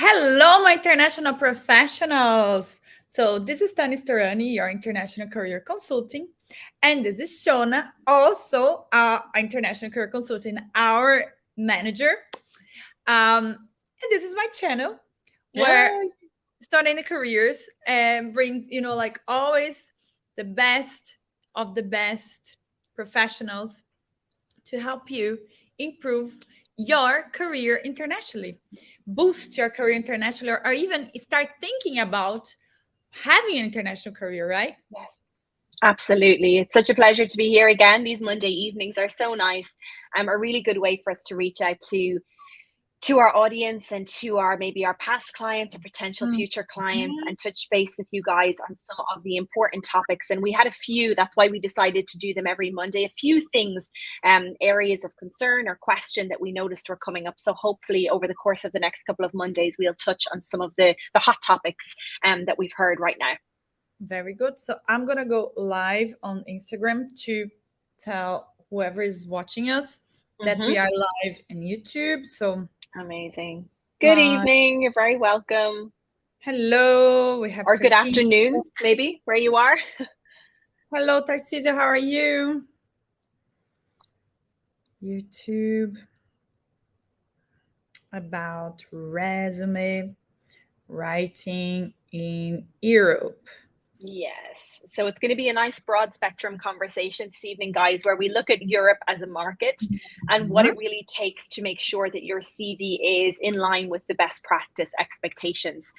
Hello, my international professionals. So this is Storani, your international career consulting, and this is Shona, also international career consulting, our manager. And this is my channel where Hi. Storani Careers brings, like always, the best of the best professionals to help you improve your career internationally, boost your career internationally, or even start thinking about having an international career, right? Yes, absolutely. It's such a pleasure to be here again. These Monday evenings are so nice. A really good way for us to reach out to our audience and to our maybe our past clients or potential future clients Mhm. and touch base with you guys on some of the important topics. And we had a few, that's why we decided to do them every Monday, a few things, areas of concern or question that we noticed were coming up. So hopefully over the course of the next couple of Mondays, we'll touch on some of the hot topics that we've heard right now. Very good. So I'm going to go live on Instagram to tell whoever is watching us that we Mm-hmm. are live in YouTube. So, Amazing. Good uh, evening. You're very welcome. hello, we have Or good Tarcísio. afternoon, maybe, where you are. Hello, Tarcísio, how are you? YouTube about resume writing in Europe. Yes. So it's going to be a nice broad spectrum conversation this evening, guys, where we look at Europe as a market and what Mhm. it really takes to make sure that your CV is in line with the best practice expectations,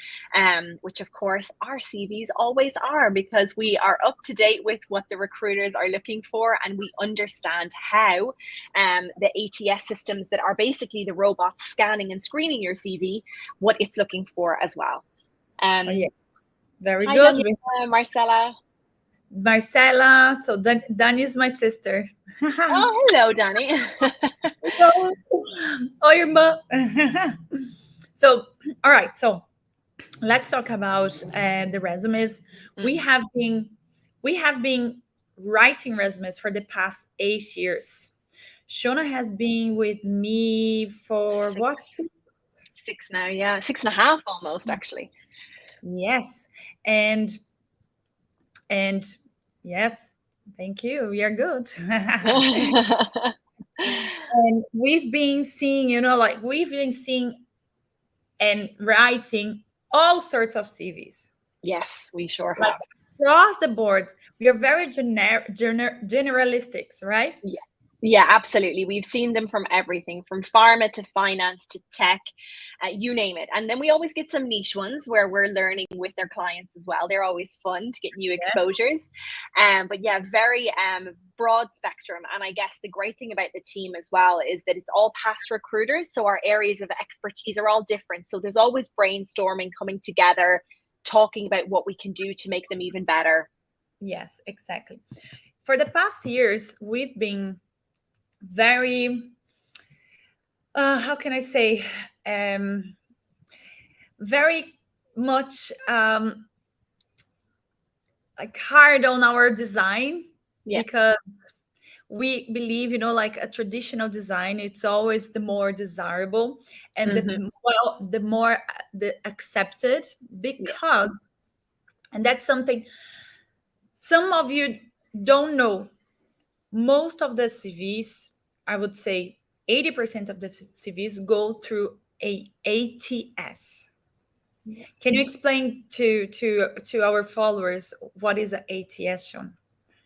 which of course our CVs always are, because we are up to date with what the recruiters are looking for and we understand how the ATS systems that are basically the robots scanning and screening your CV, what it's looking for as well. Oh, yeah, very Hi, good. Daniela, Marcella. Marcela, so Dani is my sister. Oh, hello, Danny. Hello. Oi, irmã. So, all right. So let's talk about the resumes. We Mm. have been we have been writing resumes for the past 8 years. Shona has been with me for what? Six, six now, yeah, 6.5 almost, actually. Yes, and and yes, thank you. We are good. And we've been seeing, like we've been seeing and writing all sorts of CVs, Yes, we sure like have. across the board. We are very generalistics, right? Yeah. Yeah, absolutely. We've seen them from everything from pharma to finance to tech, you name it. And then we always get some niche ones where we're learning with their clients as well. They're always fun to get new Yes. exposures. But yeah, very broad spectrum. And I guess the great thing about the team as well is that it's all past recruiters. So our areas of expertise are all different. So there's always brainstorming, coming together, talking about what we can do to make them even better. Yes, exactly. For the past years, we've been very, how can I say, um, very much like hard on our design Yeah. because we believe, like a traditional design, it's always the more desirable and Hmm. the more the accepted, Yeah. because, and that's something some of you don't know. Most of the CVs, I would say 80% of the CVs go through a ATS. Can you explain to our followers what is an ATS, Sean?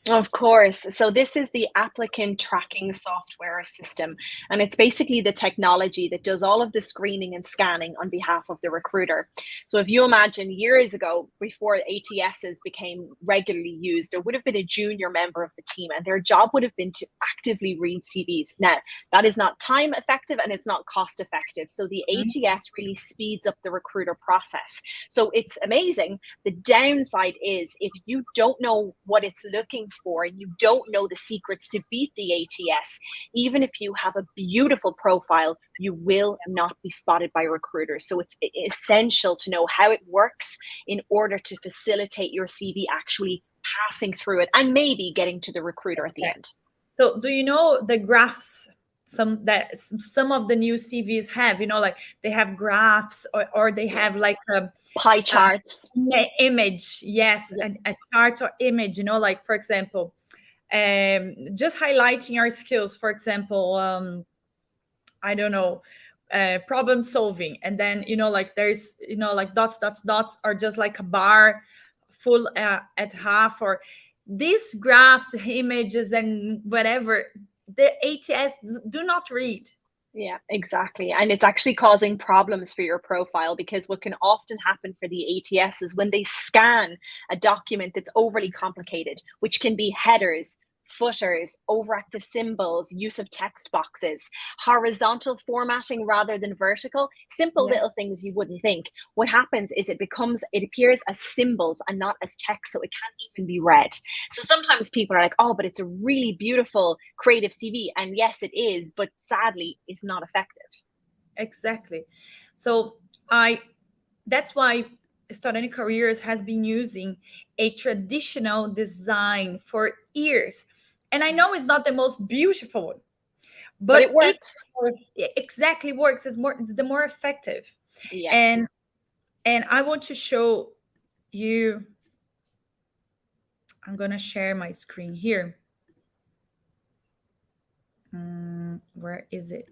Of course. So this is the applicant tracking software system. And it's basically the technology that does all of the screening and scanning on behalf of the recruiter. So if you imagine years ago, before ATSs became regularly used, there would have been a junior member of the team and their job would have been to actively read CVs. Now, that is not time effective and it's not cost effective. So the ATS really speeds up the recruiter process. So it's amazing. The downside is if you don't know what it's looking for and you don't know the secrets to beat the ATS, even if you have a beautiful profile, you will not be spotted by recruiters. So it's essential to know how it works in order to facilitate your CV actually passing through it and maybe getting to the recruiter at the Okay. end. So do you know the graphs? some of the new CVs have, like they have graphs, or they have like a pie charts, image. Yes, a chart or image, like, for example, just highlighting your skills. For example, I don't know, problem solving, and then like there's like dots, dots, dots, or just like a bar full at half, or these graphs, images, and whatever, the ATS do not read. Yeah, exactly. And it's actually causing problems for your profile, because what can often happen for the ATS is when they scan a document that's overly complicated, which can be headers, footers, overactive symbols, use of text boxes, horizontal formatting rather than vertical, simple little things you wouldn't think. What happens is it appears as symbols and not as text, so it can't even be read. So sometimes people are like, oh, but it's a really beautiful creative CV. And yes, it is, but sadly, it's not effective. Exactly. So that's why Storani Careers has been using a traditional design for years. And I know it's not the most beautiful one, but it works. It exactly works. It's the more effective. Yeah. And I want to show you. I'm gonna share my screen here. Where is it?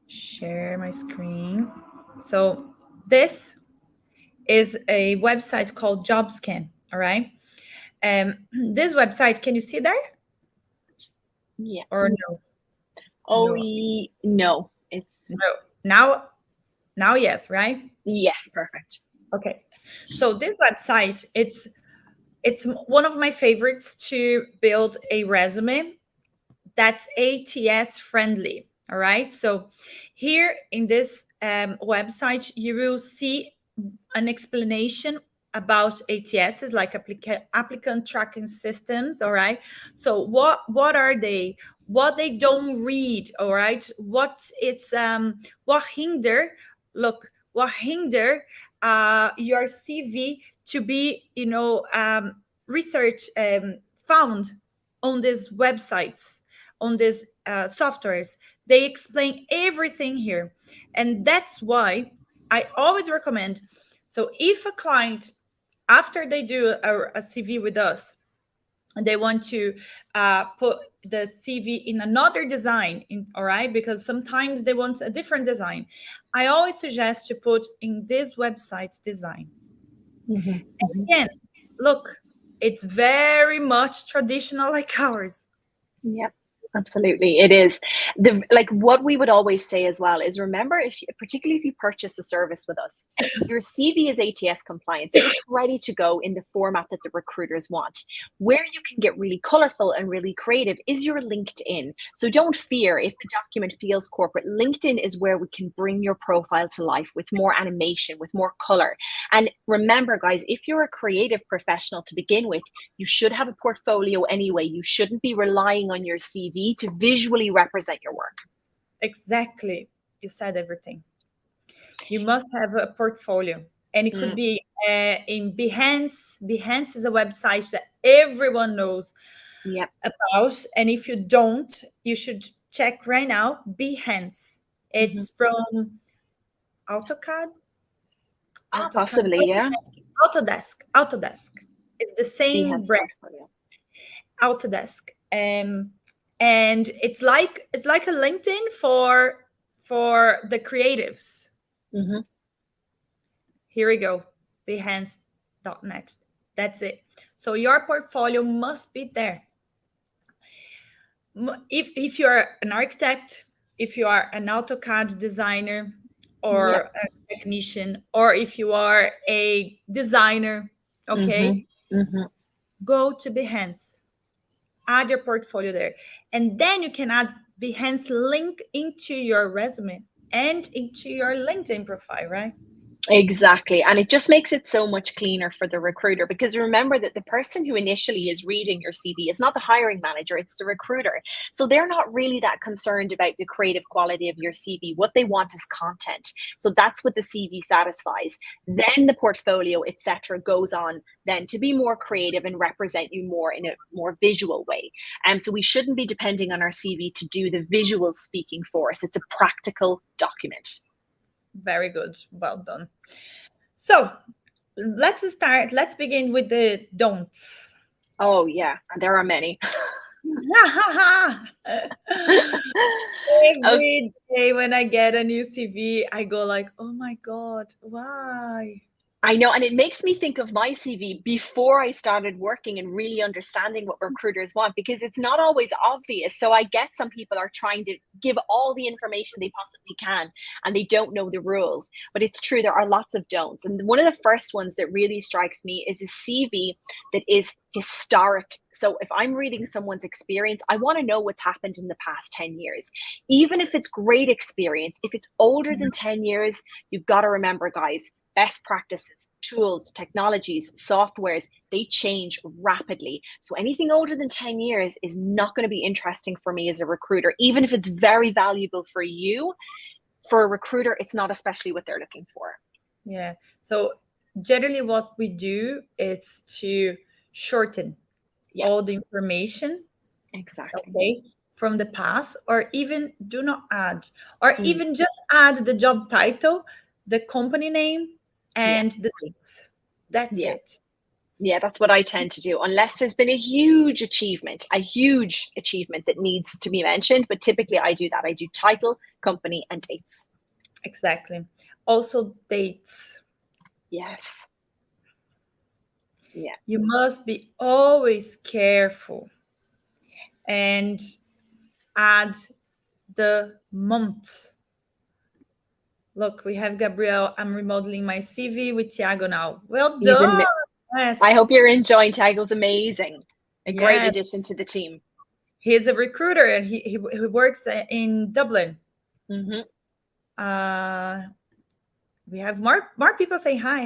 Share my screen. So this is a website called JobScan. All right. This website, can you see there? Yeah. Or no? Oh, no. It's no. Now, yes, right? Yes, perfect. Okay. So this website, it's one of my favorites to build a resume that's ATS friendly. All right. So here in this website, you will see an explanation about ATSs, like applicant tracking systems. All right. So what are they? What they don't read. All right. What hinder your CV to be research found on these websites, on these softwares. They explain everything here, and that's why I always recommend. So if a client, after they do a CV with us, and they want to put the CV in another design, all right, because sometimes they want a different design, I always suggest to put in this website's design. And again, look, it's very much traditional like ours. Yep. Absolutely, it is. What we would always say as well is, remember, particularly if you purchase a service with us, your CV is ATS compliant, so it's ready to go in the format that the recruiters want. Where you can get really colorful and really creative is your LinkedIn. So don't fear if the document feels corporate. LinkedIn is where we can bring your profile to life with more animation, with more color. And remember, guys, if you're a creative professional to begin with, you should have a portfolio anyway. You shouldn't be relying on your CV to visually represent your work. Exactly. You said everything. You must have a portfolio, and it could be in Behance. Behance is a website that everyone knows about, and if you don't, you should check right now. Behance. It's from AutoCAD. Possibly, yeah. Autodesk. It's the same brand. Autodesk. And it's like a LinkedIn for the creatives. Here we go. Behance.net. That's it. So your portfolio must be there. If you're an architect, if you are an AutoCAD designer or a technician, or if you are a designer, okay, go to Behance. Add your portfolio there, and then you can add Behance link into your resume and into your LinkedIn profile, right? Exactly. And it just makes it so much cleaner for the recruiter, because remember that the person who initially is reading your CV is not the hiring manager, it's the recruiter. So they're not really that concerned about the creative quality of your CV. What they want is content. So that's what the CV satisfies. Then the portfolio, etc., goes on then to be more creative and represent you more in a more visual way. And so we shouldn't be depending on our CV to do the visual speaking for us. It's a practical document. Very good. Well done. So let's begin with the don'ts. Oh, yeah, there are many. Every day when I get a new CV, I go like, oh my God, why? I know, and it makes me think of my CV before I started working and really understanding what recruiters want, because it's not always obvious. So I get some people are trying to give all the information they possibly can, and they don't know the rules. But it's true, there are lots of don'ts. And one of the first ones that really strikes me is a CV that is historic. So if I'm reading someone's experience, I want to know what's happened in the past 10 years. Even if it's great experience, if it's older than 10 years, you've got to remember, guys, best practices, tools, technologies, softwares, they change rapidly. So anything older than 10 years is not going to be interesting for me as a recruiter, even if it's very valuable for you. For a recruiter, it's not especially what they're looking for. Yeah. So generally what we do is to shorten all the information. Exactly. Okay, from the past, or even do not add, or even just add the job title, the company name, and the dates. That's it. Yeah, that's what I tend to do, unless there's been a huge achievement that needs to be mentioned. But typically I do that. I do title, company, and dates. Exactly. Also dates. Yes. Yeah. You must be always careful and add the months. Look, we have Gabrielle. I'm remodeling my CV with Tiago now. Well done. Yes. I hope you're enjoying. Tiago's amazing. A great Yes. addition to the team. He's a recruiter and he works in Dublin. Mm-hmm. We have more people saying hi.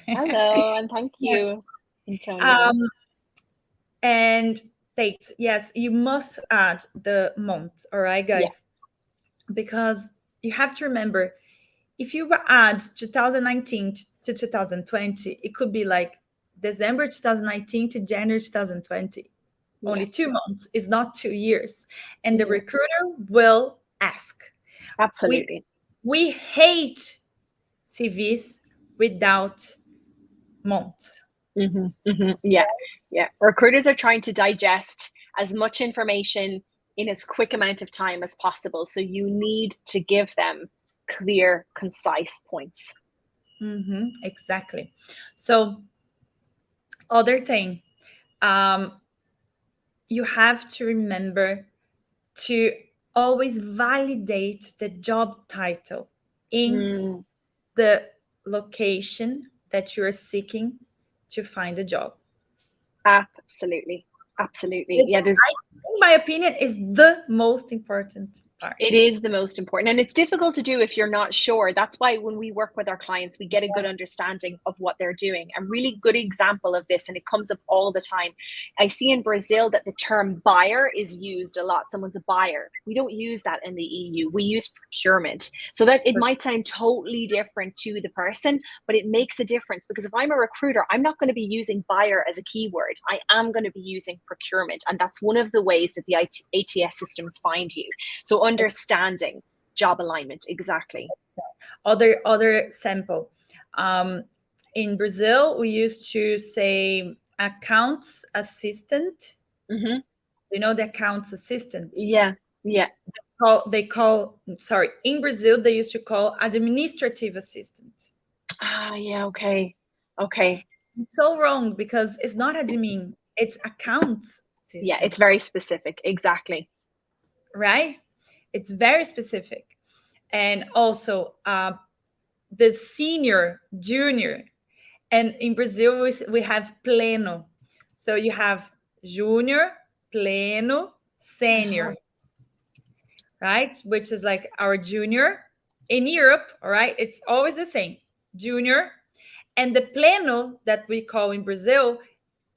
Hello, and thank you, Antonio. And dates. Yes, you must add the month. All right, guys. Because you have to remember, if you add 2019 to 2020, it could be like December 2019 to January 2020. Only 2 months is not 2 years. And the recruiter will ask. Absolutely. We hate CVs without months. Yeah. Recruiters are trying to digest as much information in as quick amount of time as possible. So you need to give them clear, concise points. Exactly. So, other thing, you have to remember to always validate the job title in the location that you're seeking to find a job. Absolutely. Yeah, in my opinion, is the most important part. It is the most important, and it's difficult to do if you're not sure. That's why when we work with our clients, we get a good understanding of what they're doing. A really good example of this, and it comes up all the time, I see in Brazil that the term buyer is used a lot. Someone's a buyer. We don't use that in the EU. We use procurement. So that it might sound totally different to the person, but it makes a difference, because if I'm a recruiter, I'm not going to be using buyer as a keyword. I am going to be using procurement, and that's one of the ways that the ATS systems find you. So understanding job alignment. Exactly. Other sample. In Brazil, we used to say accounts assistant. You know, the accounts assistant. Yeah. In Brazil, they used to call administrative assistant. Yeah. Okay. It's so wrong, because it's not admin, it's accounts assistant. Yeah, it's very specific. Exactly. Right? It's very specific. And also the senior, junior. And in Brazil, we have pleno. So you have junior, pleno, senior, right? Which is like our junior. In Europe, all right, it's always the same. junior, and the pleno that we call in Brazil,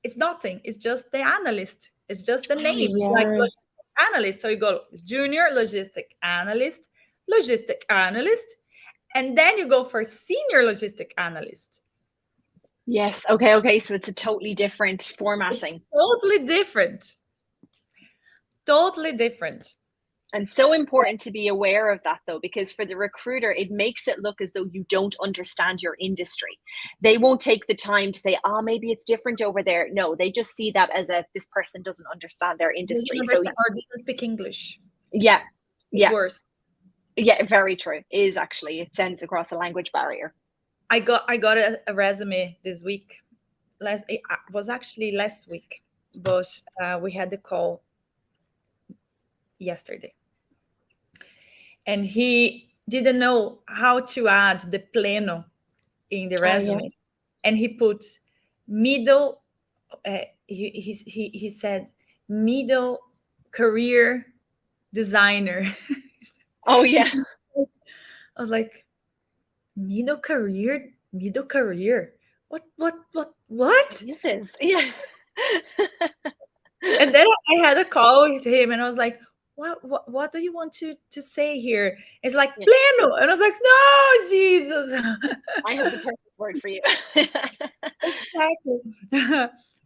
it's nothing. It's just the analyst. It's just the Oh, name. It's like yeah. logistic analyst. So you go junior logistic analyst, and then you go for senior logistic analyst. Yes. Okay. So it's a totally different formatting. Totally different. Totally different. And so important to be aware of that, though, because for the recruiter, it makes it look as though you don't understand your industry. They won't take the time to say, oh, maybe it's different over there. No, they just see that as a, this person doesn't understand their industry. So or doesn't speak English. yeah, It's worse. Yeah, very true. It is actually. It sends across a language barrier. I got a resume this week. It was actually last week, but we had the call yesterday, and he didn't know how to add the pleno in the resume, and he put middle. He said middle career designer. Oh yeah. I was like, middle career. What? Jesus. Yeah. And then I had a call with him, and I was like, what do you want to say here? It's like pleno, and I was like, no, Jesus. I have the perfect word for you. Exactly.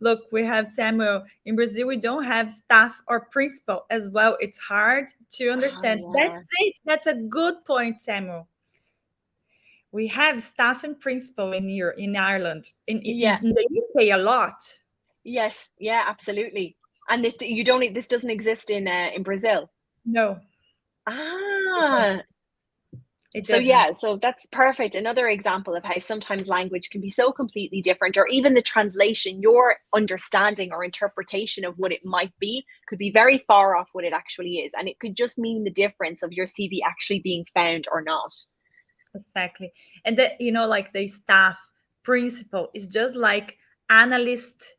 Look, we have Samuel. In Brazil, we don't have staff or principal as well. It's hard to understand. Oh, yeah. That's it. That's a good point, Samuel. We have staff and principal in Ireland, in the UK a lot. Yes, yeah, absolutely. And this doesn't exist in Brazil. No. So that's perfect. Another example of how sometimes language can be so completely different, or even the translation, your understanding or interpretation of what it might be could be very far off what it actually is. And it could just mean the difference of your CV actually being found or not. Exactly. And like the staff principal is just like analyst,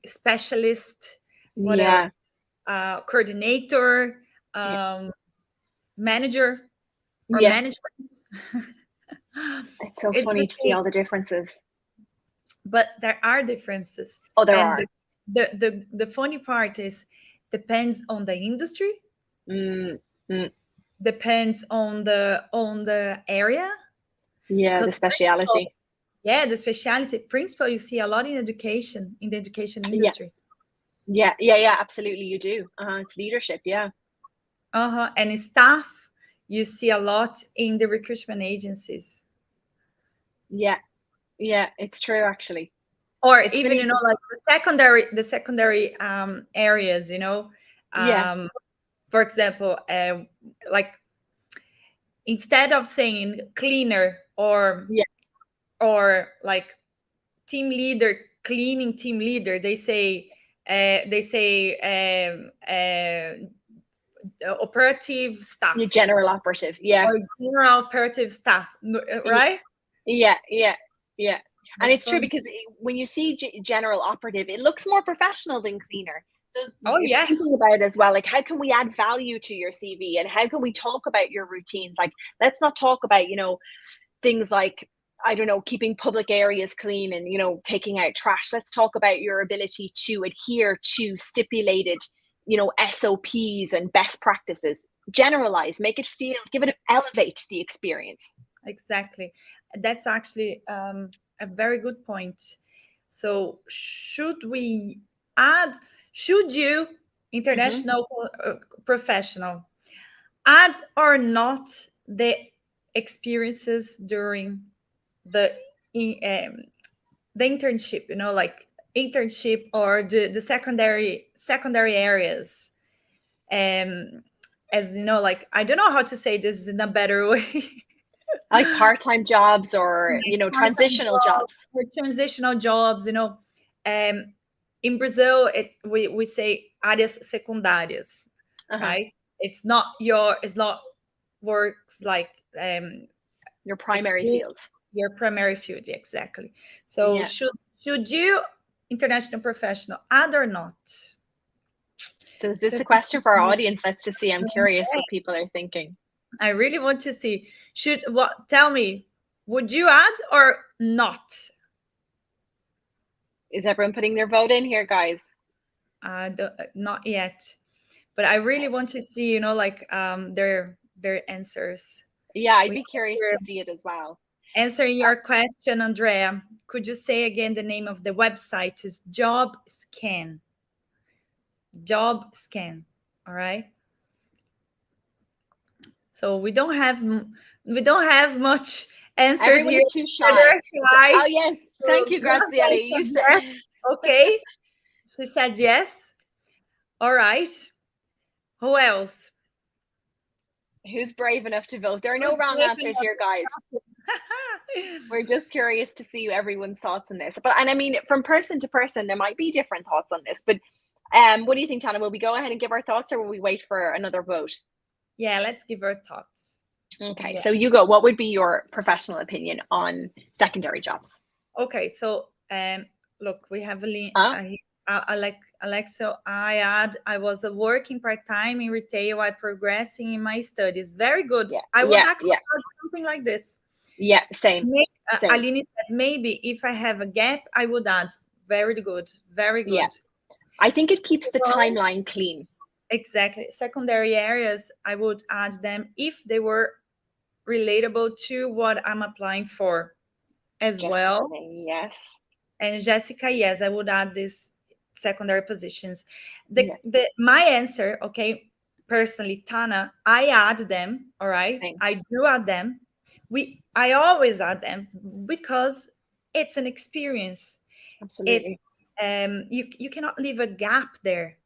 specialist, what else? Coordinator, manager, or management. It's so funny to see all the differences. But there are differences. Oh, there are. The funny part is depends on the industry. Depends on the area. Yeah, the speciality. The specialty. Principal you see a lot in the education industry. Yeah, absolutely, you do. It's leadership, yeah. And in staff, you see a lot in the recruitment agencies. Yeah, it's true, actually. Or it's even like the secondary areas. For example, like instead of saying cleaner or like team leader, cleaning team leader, they say operative staff. General operative, yeah. Or general operative staff, right? Yeah. And it's true, because when you see general operative, it looks more professional than cleaner. So thinking about it as well, like how can we add value to your CV, and how can we talk about your routines? Like, let's not talk about, things like, I don't know, keeping public areas clean and, taking out trash. Let's talk about your ability to adhere to stipulated, SOPs and best practices. Generalize, make it feel, elevate the experience. Exactly. That's actually a very good point. So should you, international professional, add or not the experiences during the internship, like internship or the secondary areas? As like, I don't know how to say this in a better way. Like part-time jobs, or transitional jobs. Or transitional jobs, in Brazil, we say áreas secundárias, right? It's not works like your primary field. Your primary field, exactly. So should you, international professional, add or not? So is this a question for our audience? Let's just see. I'm curious what people are thinking. I really want to see. Tell me, Would you add or not? Is everyone putting their vote in here, guys? Not yet, but I really want to see, like their answers. Yeah, I'd be curious to see it as well. Answering your question, Andrea, could you say again the name of the website? Is Job Scan. Job Scan. All right. So we don't have much answers Everyone here. is too shy. Shy. Oh yes, thank you, Graziella. You said yes. Okay. She said yes. All right. Who else? Who's brave enough to vote? There are no wrong answers here, guys. We're just curious to see everyone's thoughts on this. And I mean, from person to person, there might be different thoughts on this. But what do you think, Tana? Will we go ahead and give our thoughts, or will we wait for another vote? Yeah, let's give our thoughts. Okay, so you go. What would be your professional opinion on secondary jobs? Okay, so look, we have Alexa, I was working part-time in retail while progressing in my studies. Very good. Yeah, I would actually add something like this. Yeah, same. Aline said maybe if I have a gap, I would add. Very good. Very good. Yeah. I think it keeps the timeline clean. Exactly. Secondary areas, I would add them if they were relatable to what I'm applying for as well. Yes. And Jessica, yes, I would add these secondary positions. My answer, okay, personally, Tana, I add them, all right? Same. I do add them. I always add them because it's an experience. Absolutely. You cannot leave a gap there.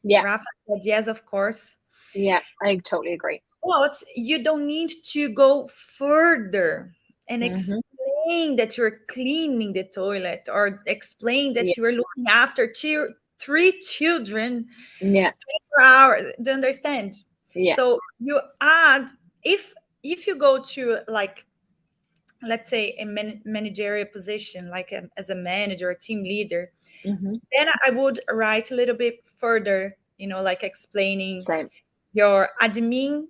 Yeah. Rafa said yes, of course. Yeah, I totally agree. But you don't need to go further and explain that you're cleaning the toilet or explain that you are looking after 3 children 24 hours. Do you understand? Yeah. So you add, if you go to, like, let's say a managerial position, like as a manager, a team leader, then I would write a little bit further, like explaining your admin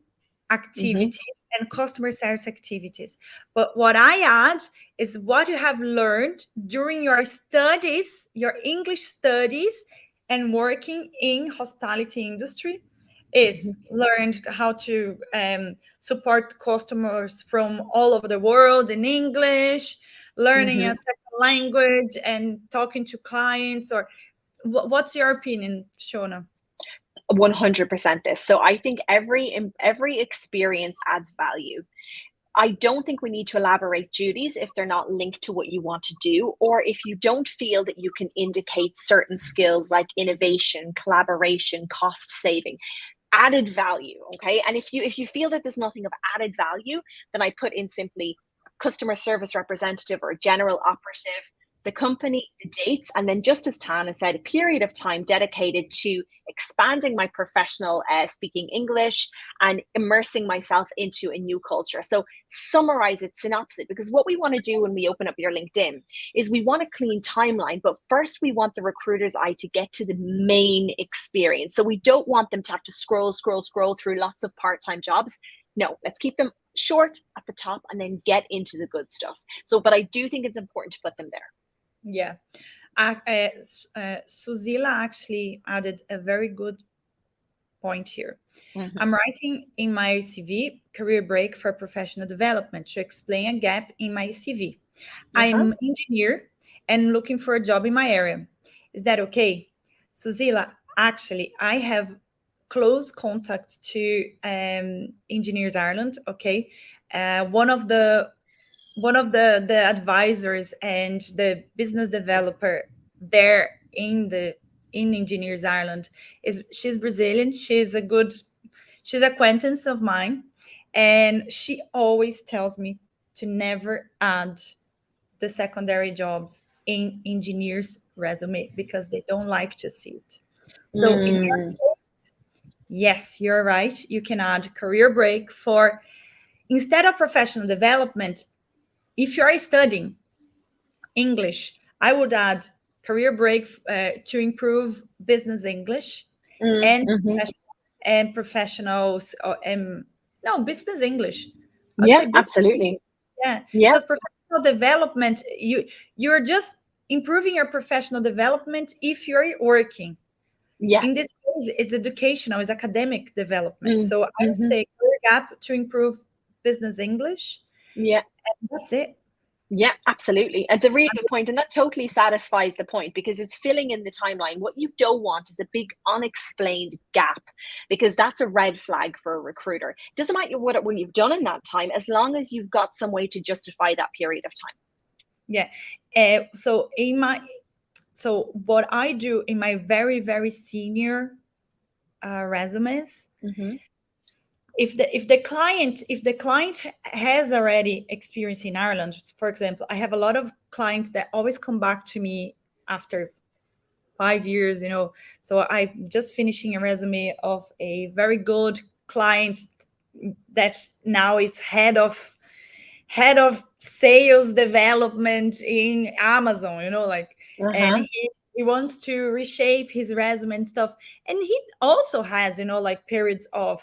activities and customer service activities. But what I add is what you have learned during your studies, your English studies, and working in hospitality industry, is learned how to support customers from all over the world in English, learning a second language and talking to clients. Or what's your opinion, Shona? 100% this. So I think every experience adds value. I don't think we need to elaborate duties if they're not linked to what you want to do, or if you don't feel that you can indicate certain skills like innovation, collaboration, cost saving. Added value, okay? And if you feel that there's nothing of added value, then I put in simply customer service representative or general operative, the company, the dates, and then, just as Tana said, a period of time dedicated to expanding my professional speaking English and immersing myself into a new culture. So summarize it, synopsis it, because what we want to do when we open up your LinkedIn is we want a clean timeline, but first we want the recruiter's eye to get to the main experience. So we don't want them to have to scroll through lots of part-time jobs. No, let's keep them short at the top and then get into the good stuff. So, but I do think it's important to put them there. Yeah. Suzila actually added a very good point here. I'm writing in my CV, career break for professional development, to explain a gap in my CV. I'm an engineer and looking for a job in my area. Is that okay? Suzila, actually, I have close contact to Engineers Ireland, okay? One of the advisors and the business developer there in Engineers Ireland she's Brazilian. She's acquaintance of mine, and she always tells me to never add the secondary jobs in engineers' resume because they don't like to see it. So in your case, yes, you're right. You can add career break for, instead of professional development. If you're studying English, I would add career break to improve business English and professionals. No, business English. Yeah, absolutely. Yeah, Yeah. because professional development, you're just improving your professional development if you're working. Yeah. In this case, it's educational, it's academic development. Mm. So I would Mm-hmm. say career gap to improve business English, Yeah. and that's it. Yeah, absolutely. It's a really good point, and that totally satisfies the point because it's filling in the timeline. What you don't want is a big unexplained gap, because that's a red flag for a recruiter. Doesn't matter what you've done in that time, as long as you've got some way to justify that period of time. Yeah. So what I do in my very, very senior resumes, Mm-hmm. if the client has already experience in Ireland, for example, I have a lot of clients that always come back to me after 5 years, so I'm just finishing a resume of a very good client that now is head of sales development in Amazon, and Uh-huh. he wants to reshape his resume and stuff. And he also has, like periods of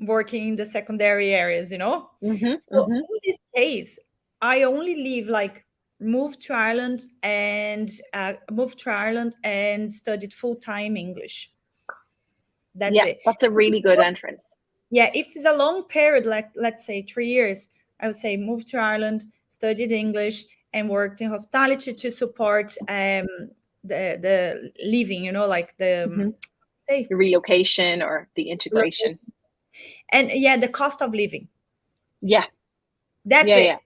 working in the secondary areas. Mm-hmm. So Mm-hmm. in this case, I only leave like moved to Ireland and studied full-time English. That's Yeah, it. that's a really good entrance. Yeah, if it's a long period, like let's say 3 years, I would say moved to Ireland, studied English, and worked in hospitality to support the living, like the Mm-hmm. say The relocation or the integration. and yeah, the cost of living. Yeah. That's Yeah. it. Yeah.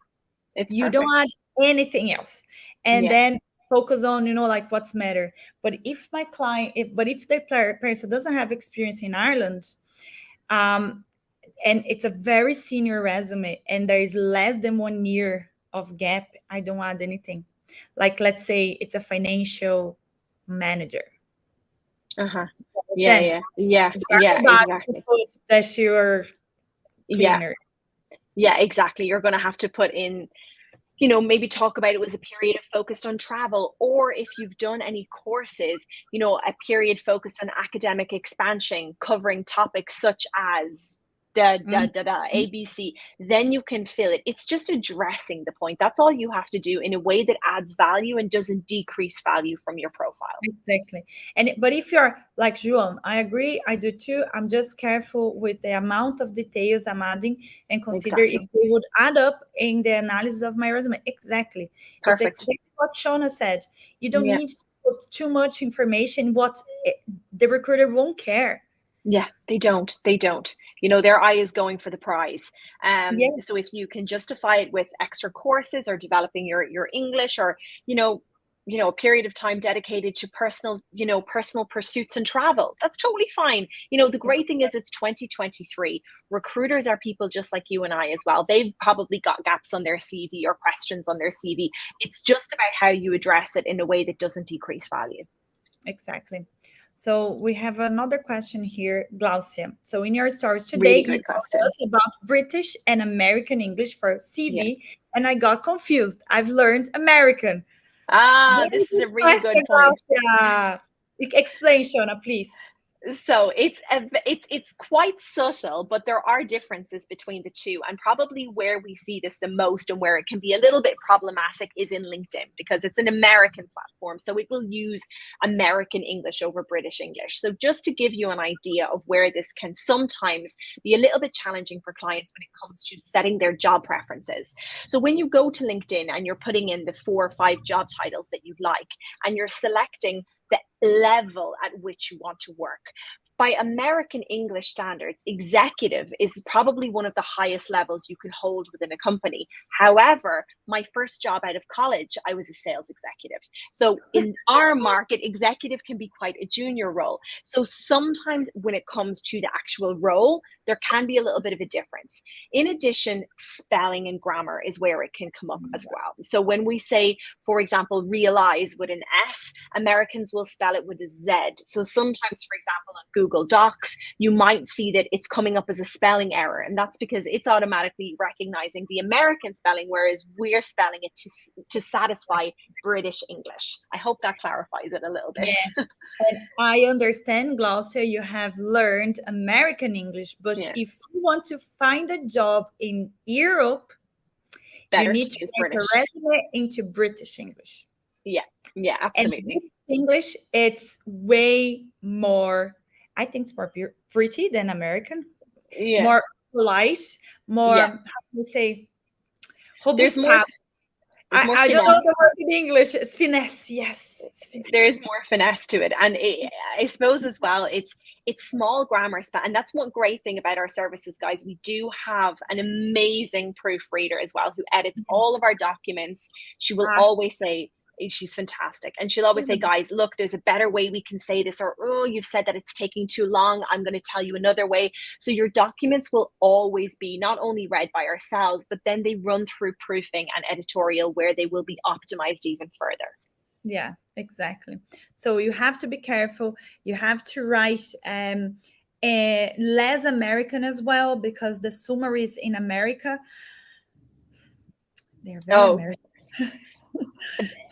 It's You don't perfect. add anything else, and Yeah. then focus on like what's matter. But if the person doesn't have experience in Ireland, um, and it's a very senior resume and there is less than 1 year of gap, I don't add anything. Like let's say it's a financial manager. Uh-huh. Yeah. Understand? Yeah. Yeah. It's Yeah. very bad to Exactly. put that you're Yeah. cleaner. Yeah, exactly. You're going to have to put in, maybe talk about it was a period focused on travel, or if you've done any courses, a period focused on academic expansion, covering topics such as Mhm. ABC, then you can fill it. It's just addressing the point. That's all you have to do in a way that adds value and doesn't decrease value from your profile. Exactly. But if you're like Joan, I agree, I do too. I'm just careful with the amount of details I'm adding and consider if Exactly. they would add up in the analysis of my resume. Exactly. It's Perfect. exactly what Shona said. You don't Yeah. need to put too much information. The recruiter won't care. Yeah, they don't. They don't. Their eye is going for the prize. Yeah, So if you can justify it with extra courses or developing your English, or you know, a period of time dedicated to personal pursuits and travel, that's totally fine. The great thing is it's 2023. Recruiters are people just like you and I as well. They've probably got gaps on their CV or questions on their CV. It's just about how you address it in a way that doesn't decrease value. exactly. So we have another question here, Glaucia. So in your stories today, Really you great told question. us about British and American English for Yeah. CV, and I got confused. I've learned American. Very This is good a really question, good point. Glaucia. Explain, Shona, please. So it's quite subtle, but there are differences between the two, and probably where we see this the most and where it can be a little bit problematic is in LinkedIn, because it's an American platform, so it will use American English over British English. So just to give you an idea of where this can sometimes be a little bit challenging for clients when it comes to setting their job preferences. So when you go to LinkedIn and you're putting in the 4 or 5 job titles that you'd like, and you're selecting the level at which you want to work. By American English standards, executive is probably one of the highest levels you can hold within a company. However, my first job out of college, I was a sales executive. So in our market, executive can be quite a junior role. So sometimes when it comes to the actual role, there can be a little bit of a difference. In addition, spelling and grammar is where it can come up as well. So when we say, for example, realize with an S, Americans will spell it with a Z. So sometimes, for example, on Google Docs, you might see that it's coming up as a spelling error. And that's because it's automatically recognizing the American spelling, whereas we're spelling it to satisfy British English. I hope that clarifies it a little bit. Yes. And I understand, Glaucia, you have learned American English, but Yeah. if you want to find a job in Europe, Better You need to to use make British. a resume into British English. Yeah, absolutely. And British English, it's way more, I think it's more pretty than American, more polite, more, how do you say, There's more robust. I don't know the word in English. It's finesse. Yes. It's finesse. There's more finesse to it. And I suppose as well, it's small grammar span. And that's one great thing about our services, guys. We do have an amazing proofreader as well who edits all of our documents. She will always say, she's fantastic. And she'll always say, guys, look, there's a better way we can say this, or, oh, you've said that it's taking too long. I'm going to tell you another way. So your documents will always be not only read by ourselves, but then they run through proofing and editorial where they will be optimized even further. Yeah, exactly. So you have to be careful. You have to write less American as well, because the summaries in America, they're very American.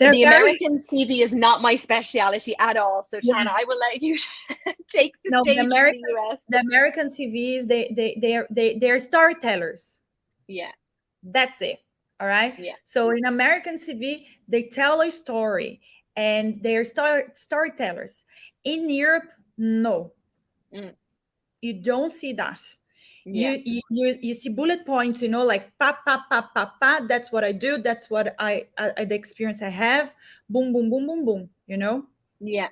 The American CV is not my speciality at all. So, Shanna, I will let you take the stage in the US. The American CVs, they're storytellers. Yeah. That's it. All right. Yeah. So in American CV, they tell a story and they're storytellers. In Europe, no. You don't see that. Yeah. You see bullet points, like pa pa pa pa pa. That's what I do. That's what the experience I have. Boom, boom, boom, boom, boom. Yeah.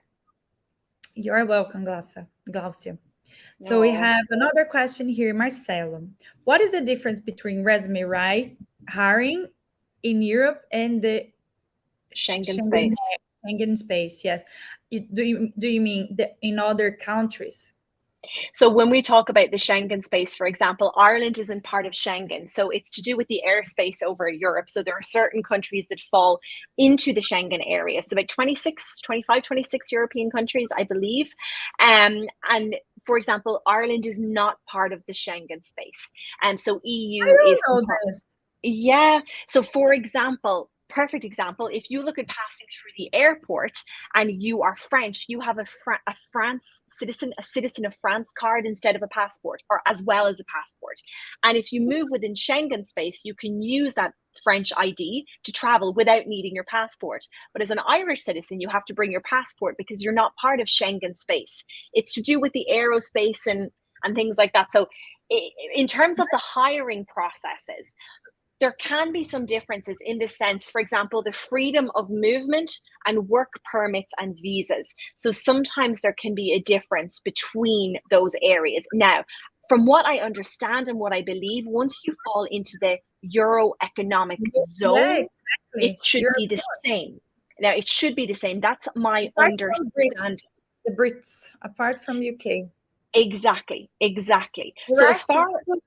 You're welcome, Glaucia. So we have another question here, Marcelo. What is the difference between resume hiring in Europe and the Schengen space? Schengen space, yes. Do you mean in other countries? So when we talk about the Schengen space, for example, Ireland isn't part of Schengen. So it's to do with the airspace over Europe. So there are certain countries that fall into the Schengen area. So about 26 European countries, I believe. And for example, Ireland is not part of the Schengen space. And so EU is. Yeah. So for example, perfect example, if you look at passing through the airport and you are French, you have a citizen of France card instead of a passport, or as well as a passport. And if you move within Schengen space, you can use that French ID to travel without needing your passport. But as an Irish citizen, you have to bring your passport because you're not part of Schengen space. It's to do with the aerospace and things like that. So in terms of the hiring processes, there can be some differences in the sense, for example, the freedom of movement and work permits and visas. So sometimes there can be a difference between those areas. Now, from what I understand and what I believe, once you fall into the Euro economic zone, it should be the same. Now, it should be the same. That's my understanding. The Brits, apart from UK. Exactly. So as far as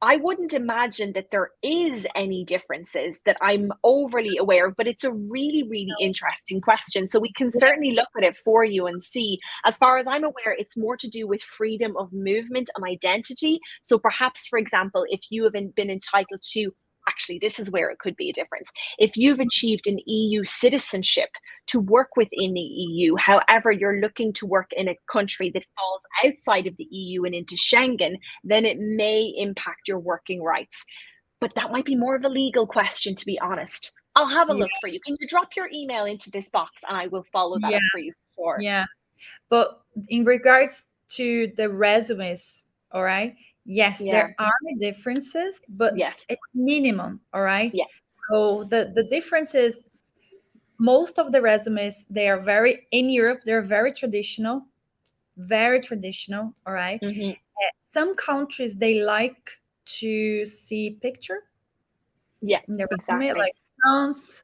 I wouldn't imagine that there is any differences that I'm overly aware of, but it's a really, really interesting question. So we can certainly look at it for you and see. As far as I'm aware, it's more to do with freedom of movement and identity. So perhaps, for example, if you have been entitled to, actually, this is where it could be a difference. If you've achieved an EU citizenship to work within the EU, however, you're looking to work in a country that falls outside of the EU and into Schengen, then it may impact your working rights. But that might be more of a legal question, to be honest. I'll have a look for you. Can you drop your email into this box and I will follow that up for you for sure. Yeah. But in regards to the resumes, all right? Yes, there are differences, but it's minimum, all right? Yeah. So the difference is most of the resumes, they are in Europe, they're very traditional, all right? Mm-hmm. Some countries, they like to see picture. Yeah, in their resume, like France,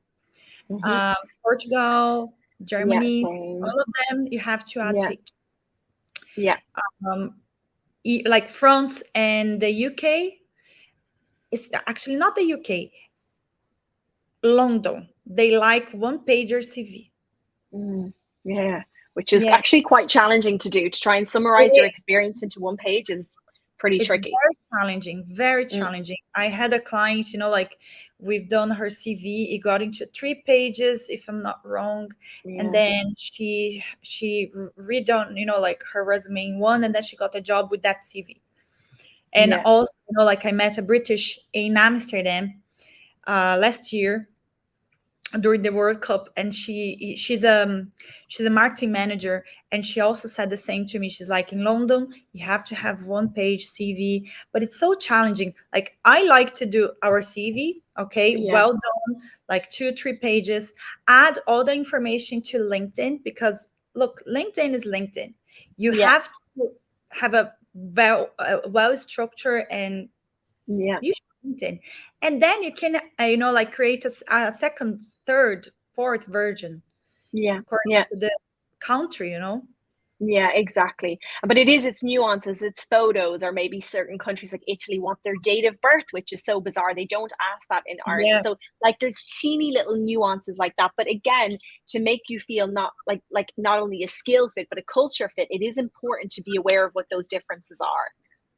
Portugal, Germany, all of them, you have to add picture. Yeah. Like France and the UK, it's actually not the UK, London, they like one-pager CV. Yeah, which is actually quite challenging to do. To try and summarize your experience into one page is pretty tricky. Very challenging. I had a client, like we've done her CV, it got into 3 pages, if I'm not wrong. And then she redone, like her resume in 1, and then she got a job with that CV. And also, like I met a British in Amsterdam. last year during the World Cup, and she's a marketing manager, and she also said the same to me. She's like, in London, you have to have 1-page CV, but it's so challenging. Like, I like to do our CV, okay, well done, like 2-3 pages, add all the information to LinkedIn, because look, LinkedIn is LinkedIn. You have to have a well structured and LinkedIn, and then you can like create a second, third, fourth version according to the country. Yeah, exactly. But it's nuances, it's photos, or maybe certain countries like Italy want their date of birth, which is so bizarre. They don't ask that in Ireland. So like there's teeny little nuances like that. But again, to make you feel not like not only a skill fit, but a culture fit, it is important to be aware of what those differences are.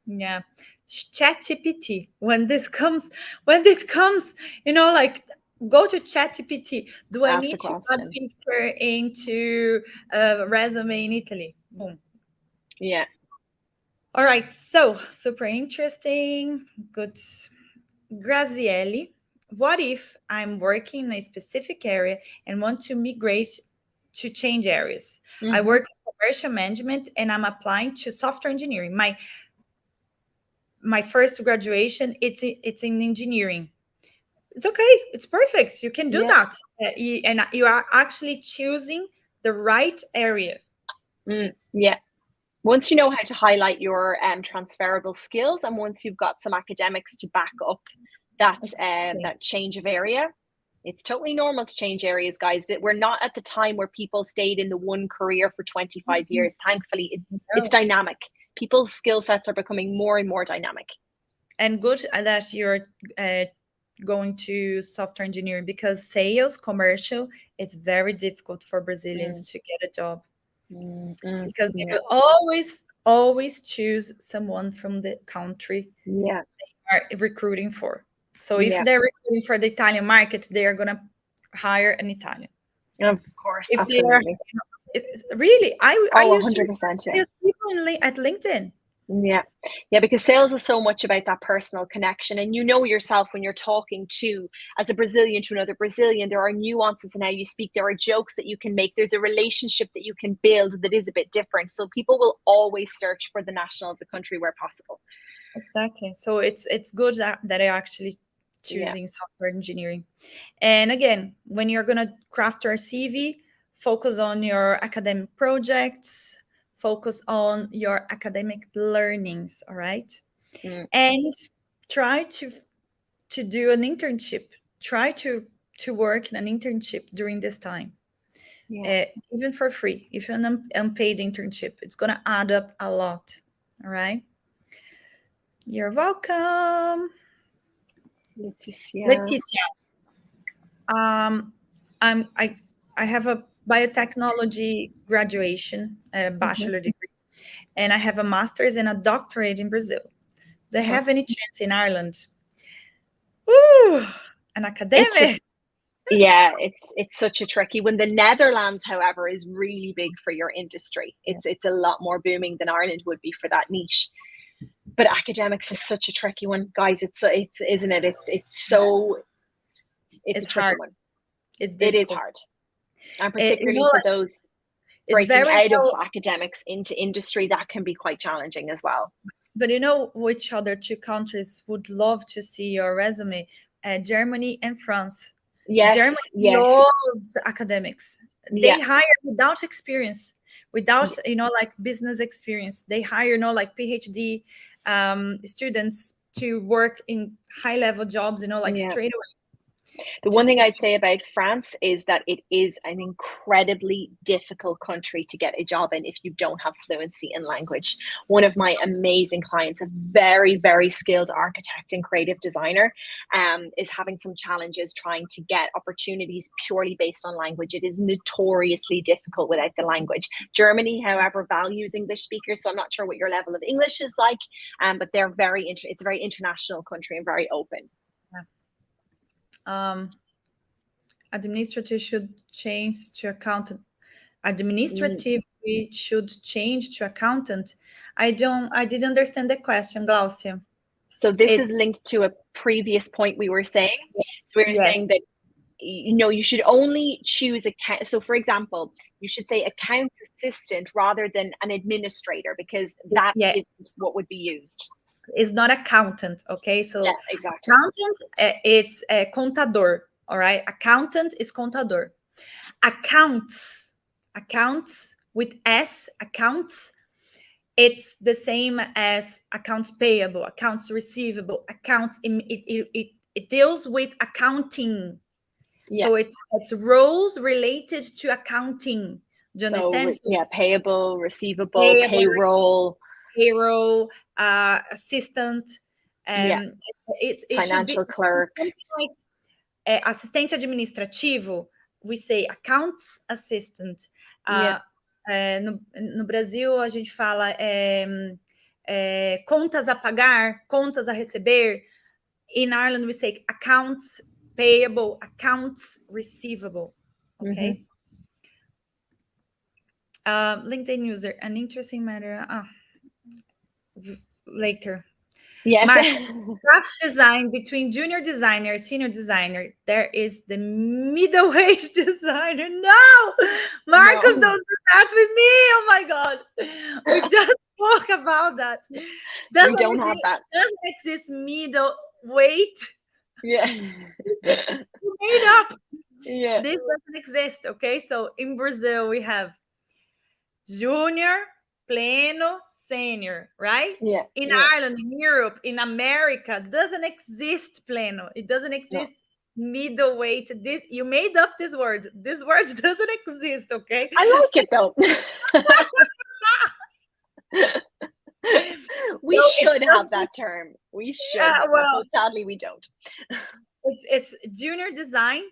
Yeah. ChatGPT, when this comes, like, go to ChatGPT. Do I need to add picture into a resume in Italy? Boom. Yeah. All right. So super interesting. Good. Grazielli, what if I'm working in a specific area and want to migrate to change areas? I work in commercial management and I'm applying to software engineering. My first graduation, it's in engineering. It's okay. It's perfect. You can do that. And you are actually choosing the right area. Yeah. Once you know how to highlight your transferable skills, and once you've got some academics to back up that change of area, it's totally normal to change areas, guys. That we're not at the time where people stayed in the one career for 25 years. Thankfully, it's dynamic. People's skill sets are becoming more and more dynamic. And good that you're going to software engineering, because sales, commercial, it's very difficult for Brazilians to get a job, because they will always choose someone from the country they are recruiting for. So if they're recruiting for the Italian market, they are going to hire an Italian. Of course, if absolutely. It's really, I used 100%, to people at LinkedIn. Yeah, because sales is so much about that personal connection, and yourself when you're talking to, as a Brazilian to another Brazilian, there are nuances in how you speak, there are jokes that you can make, there's a relationship that you can build that is a bit different. So people will always search for the national of the country where possible. Exactly. So it's good that I actually choosing software engineering. And again, when you're going to craft your CV, focus on your academic projects, focus on your academic learnings, all right? And try to do an internship. Try to work in an internship during this time. Even for free, if you're an unpaid internship, it's going to add up a lot, all right? You're welcome. Leticia. I have a biotechnology graduation, a bachelor degree, and I have a master's and a doctorate in Brazil. Do I have any chance in Ireland? Ooh, an academic. It's such a tricky one. The Netherlands, however, is really big for your industry. It's a lot more booming than Ireland would be for that niche. But academics is such a tricky one, guys. It's isn't it? It's a tricky hard. one. It is hard, and particularly for those breaking out of academics into industry, that can be quite challenging as well. But which other two countries would love to see your resume? Germany and France. Germany loves academics. They hire without experience, without like business experience. They hire like PhD students to work in high level jobs, like straight away. The one thing I'd say about France is that it is an incredibly difficult country to get a job in if you don't have fluency in language. One of my amazing clients, a very, very skilled architect and creative designer, is having some challenges trying to get opportunities purely based on language. It is notoriously difficult without the language. Germany, however, values English speakers, so I'm not sure what your level of English is like, but it's a very international country and very open. Administrative should change to accountant. Administratively should change to accountant. I didn't understand the question, Glaucia. So this is linked to a previous point we were saying. So we were saying that, you know, you should only choose account. So for example, you should say accounts assistant rather than an administrator, because that isn't what would be used. It's not accountant, okay? So yeah, exactly. Accountant, it's contador, all right? Accountant is contador. Accounts with S, accounts, it's the same as accounts payable, accounts receivable, accounts, it deals with accounting. Yeah. So it's roles related to accounting. Do you understand? Yeah, payable, receivable, payroll, assistant. It financial clerk. Like assistente administrativo, we say accounts assistant. No Brasil, a gente fala contas a pagar, contas a receber. In Ireland, we say accounts payable, accounts receivable. Okay. LinkedIn user, an interesting matter. Later. Yes. Graphic design between junior designer, senior designer. There is the middle-aged designer. No, Marcus, don't do that with me. Oh my God. We just spoke about that. We don't have that. Doesn't exist middleweight. Yeah. Made up. Yeah. This doesn't exist. Okay. So in Brazil, we have junior, pleno, senior, right? Yeah. In Ireland, in Europe, in America, doesn't exist pleno. It doesn't exist middleweight. This, you made up this word. This word doesn't exist, okay? I like it though. We should have that term. We should have that, but sadly we don't. It's junior design.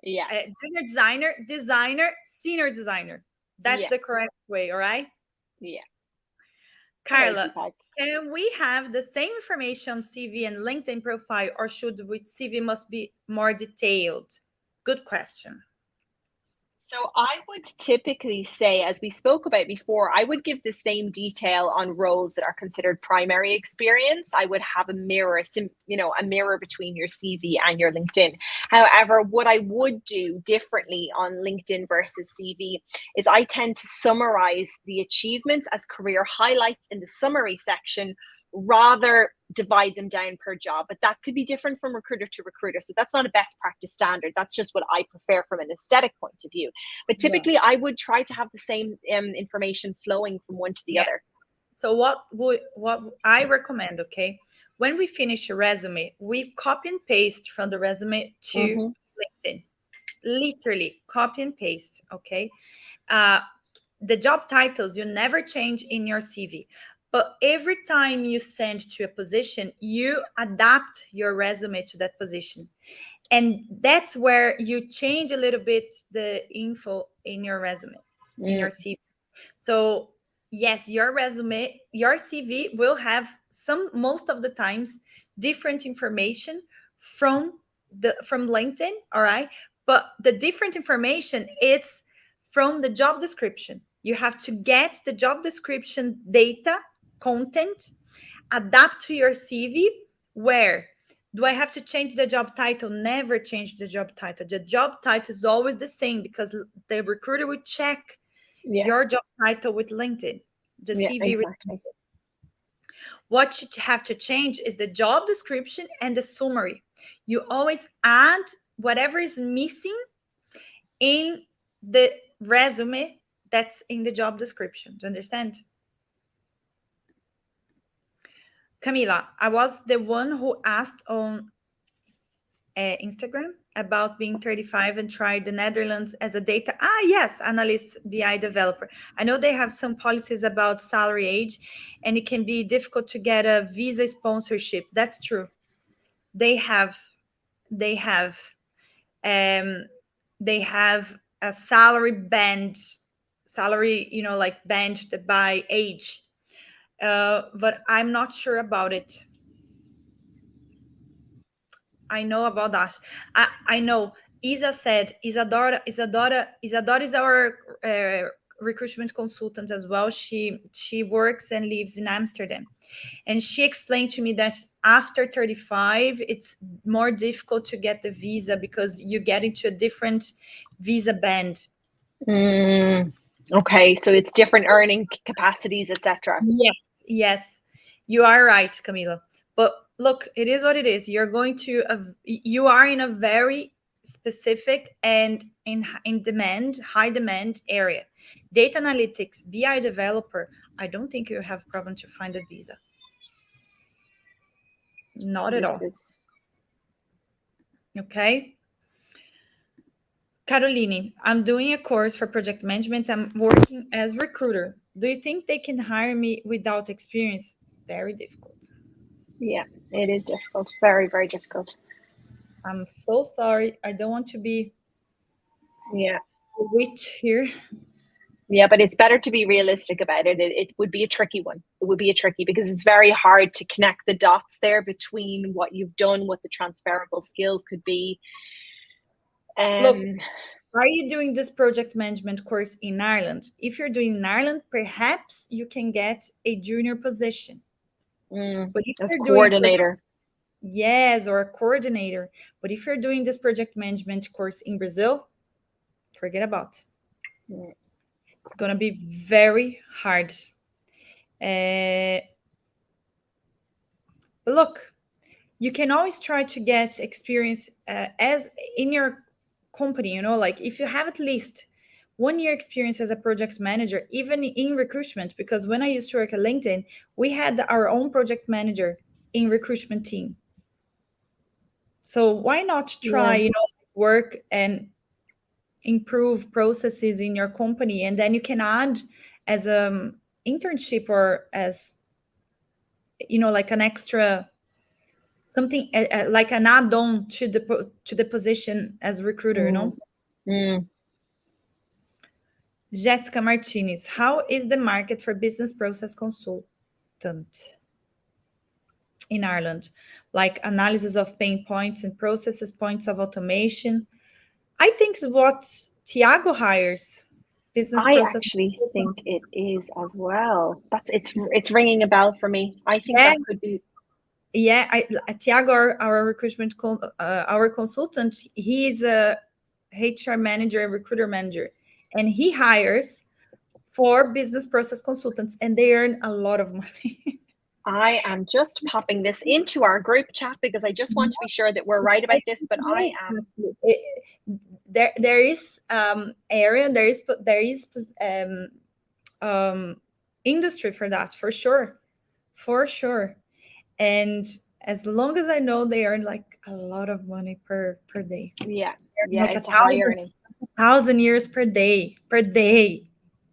Yeah. Junior designer, senior designer. That's the correct way, all right? Yeah. Carla, can we have the same information CV and LinkedIn profile, or should CV must be more detailed? Good question. So I would typically say, as we spoke about before, I would give the same detail on roles that are considered primary experience. I would have a mirror between your CV and your LinkedIn. However, what I would do differently on LinkedIn versus CV is I tend to summarize the achievements as career highlights in the summary section, rather divide them down per job. But that could be different from recruiter to recruiter. So that's not a best practice standard. That's just what I prefer from an aesthetic point of view. But typically I would try to have the same information flowing from one to the other. So what I recommend, okay, when we finish a resume, we copy and paste from the resume to LinkedIn. Literally copy and paste, okay? The job titles, you never change in your CV. But every time you send to a position, you adapt your resume to that position. And that's where you change a little bit the info in your resume, in your CV. So yes, your resume, your CV will have most of the times, different information from LinkedIn, all right? But the different information is from the job description. You have to get the job description data, content, adapt to your CV. Where do I have to change the job title? Never change the job title. The job title is always the same, because the recruiter will check your job title with LinkedIn, the CV. Exactly. What you have to change is the job description and the summary. You always add whatever is missing in the resume that's in the job description. Do you understand? Camila, I was the one who asked on Instagram about being 35 and tried the Netherlands as a data. Yes, analyst, BI developer. I know they have some policies about salary age, and it can be difficult to get a visa sponsorship. That's true. They have a salary band, like banded by age. But I'm not sure about it. I know about that. I know. Isa said, Isadora is our recruitment consultant as well. She works and lives in Amsterdam. And she explained to me that after 35, it's more difficult to get the visa because you get into a different visa band. Okay, so it's different earning capacities, etc. Yes, you are right, Camila. But look, it is what it is. You're going to you are in a very specific and in demand, high demand area. Data analytics, BI developer. I don't think you have problem to find a visa. Not at all. Okay. Caroline, I'm doing a course for project management. I'm working as recruiter. Do you think they can hire me without experience? Very difficult. Yeah, it is difficult. Very, very difficult. I'm so sorry. I don't want to be a witch here. Yeah, but it's better to be realistic about it. It would be a tricky one. It would be a tricky because it's very hard to connect the dots there between what you've done, what the transferable skills could be. Look, are you doing this project management course in Ireland? If you're doing in Ireland, perhaps you can get a junior position. But if you're coordinator. Yes, or a coordinator. But if you're doing this project management course in Brazil, forget about it. It's going to be very hard. Look, you can always try to get experience as in your company, you know, like if you have at least 1 year experience as a project manager, even in recruitment, because when I used to work at LinkedIn, we had our own project manager in recruitment team. So why not try, you know, work and improve processes in your company, and then you can add as a internship or as, you know, like an extra something like an add-on to the position as recruiter, you know. Jessica Martinez, how is the market for business process consultant in Ireland? Like analysis of pain points and processes, points of automation. I think what Tiago hires. I actually think it is as well. It's ringing a bell for me. I think that could be. Yeah, Tiago, our recruitment, our consultant, he is a HR manager and recruiter manager, and he hires for business process consultants, and they earn a lot of money. I am just popping this into our group chat because I just want to be sure that we're right about this, but I am. There is area, there is industry for that, for sure. And as long as I know, they earn like a lot of money per day. Yeah, like it's a high earning. 1,000 years per day.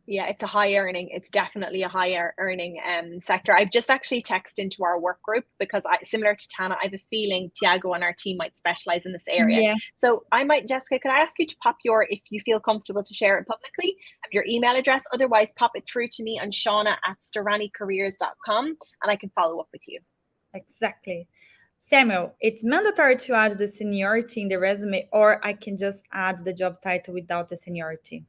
Yeah, it's a high earning. It's definitely a higher earning sector. I've just actually texted into our work group because similar to Tana, I have a feeling Tiago and our team might specialize in this area. Yeah. So Jessica, could I ask you to pop if you feel comfortable to share it publicly, your email address, otherwise pop it through to me on shauna@storanicareers.com and I can follow up with you. Exactly. Samuel, it's mandatory to add the seniority in the resume, or I can just add the job title without the seniority?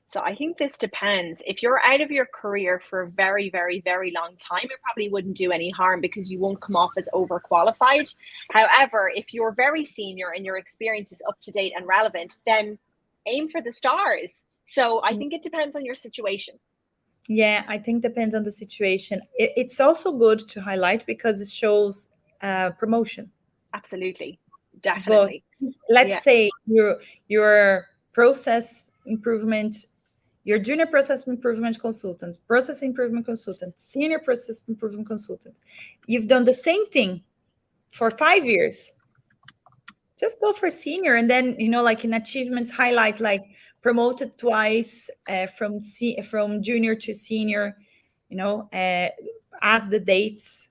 So I think this depends. If you're out of your career for a very, very, very long time, it probably wouldn't do any harm because you won't come off as overqualified. However, if you're very senior and your experience is up to date and relevant, then aim for the stars. So I think it depends on your situation. Yeah, I think depends on the situation. It's also good to highlight because it shows promotion. Absolutely. Definitely. But let's say your process improvement, your junior process improvement consultant, process improvement consultant, senior process improvement consultant. You've done the same thing for 5 years. Just go for senior, and then, you know, like in achievements, highlight like promoted twice from junior to senior, you know, add the dates,